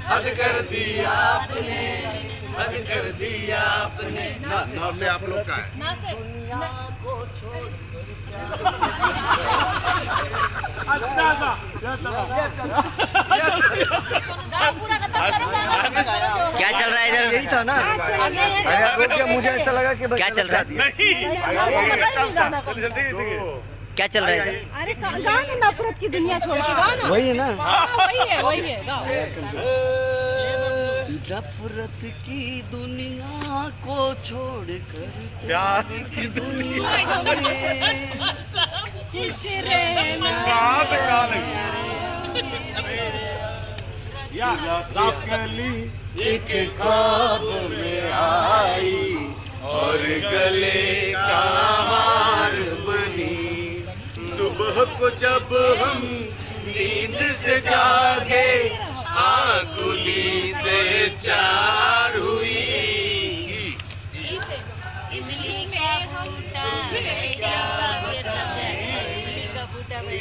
हद कर दिया आपने, हद कर दिया आपने। ना से आप लोग का है। ना से पूरा खत्म करो, गाना खत्म करो जो। क्या चल रहा है इधर? यही था ना। मुझे ऐसा लगा कि क्या चल रहा है? क्या चल रहा है इधर? अरे गाना नफरत की दुनिया छोड़ के गाना। वही है ना। वही है गाओ। नफरत की दुनिया को छोड़कर प्यार की दुनिया में खुश रहना। एक ख्वाब में आई और गले का हार बनी। सुबह को जब हम नींद से जागे, आंखुली से चार हुई।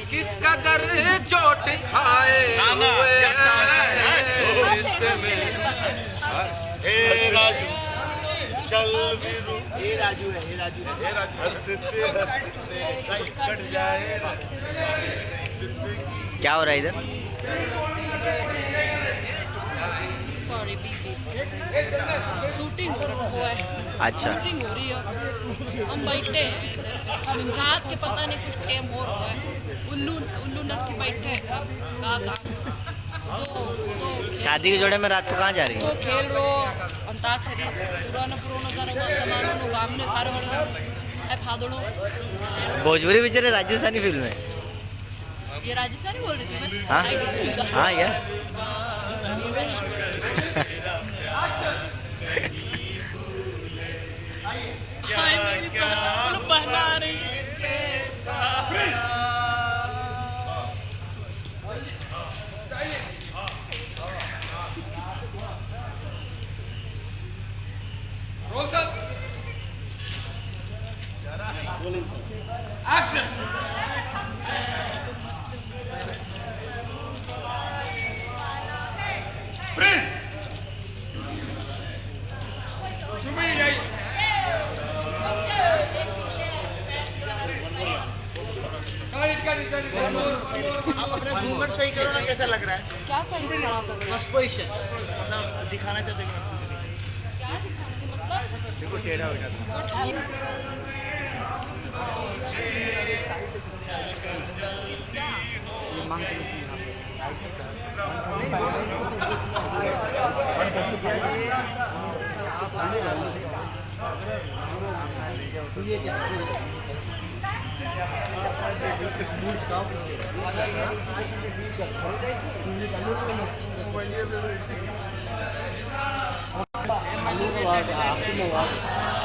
किस कदर चोट खाए हुए राजू चल वीरू। हे राजू है, हे राजू है। हंसते हंसते कट जाए जिंदगी। क्या हो रहा है इधर? सॉरी बीपी शूटिंग हो रखो है। अच्छा। शूटिंग हो रही है, हम बैठे हैं इधर। रात के पता नहीं कुछ टाइम हो रहा है। उल्लू उल्लू नस के बैठे हैं कहाँ तो शादी के जोड़े में रात को कहाँ जा रही तो है? खेल रो अंताक्षरी पुराना सारा सामान गामने सारे फादड़ो। भोजपुरी पिक्चर है, राजस्थानी फिल्म है। ये राजस्थानी बोल रही थी मैं। हाँ हाँ यार। बना रही एक्शन। प्लीज सुमी जाइए। आप अपने घूंघट सही करो ना, कैसा लग रहा है? क्या सही खराब लग रहा है? फर्स्ट पोजीशन मतलब दिखाना चाहते हैं। क्या मतलब देखो टेढ़ा हो जाता है।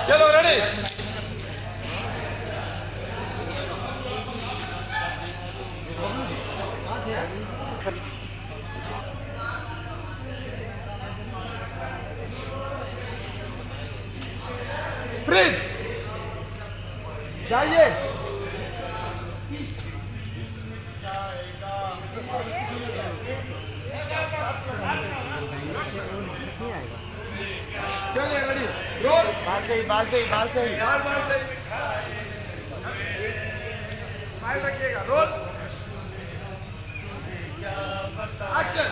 चलो रेडी। फ्रीज जाइए। चलिए रेडी रोल। बाल सही, बाल सही, बाल सही। बाल सही। स्माइल रखिएगा। Roll action.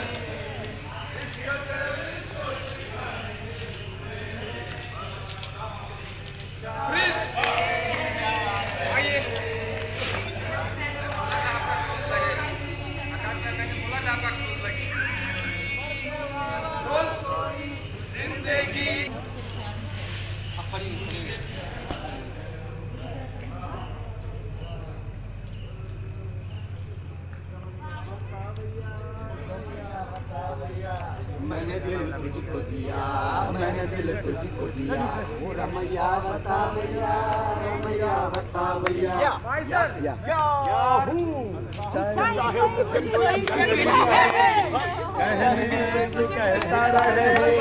फ्रीज आइए। रोल जिंदगी। मैंने दिल तुझको दिया, मैंने दिल तुझको दिया। ओ रमैया बता भैया, रमैया बता भैया। याहू चाहे मुझे कोई कहता रहे,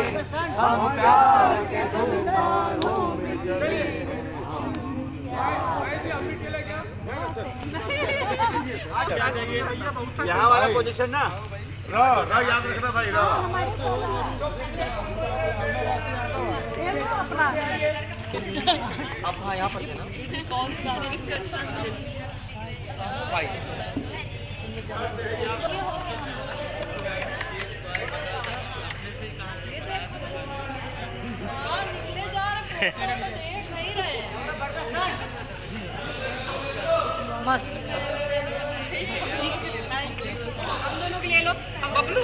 हम प्यार के तूफानों में जले। यहाँ वाला पोजीशन ना रा याद रखना भाई रा अब हाँ यहाँ पर लेना कौन सा भाई हाँ, निकले जा रहे हैं, तो देख नहीं रहे हैं। मस्त हम दोनों के लिए लो, अब बबलू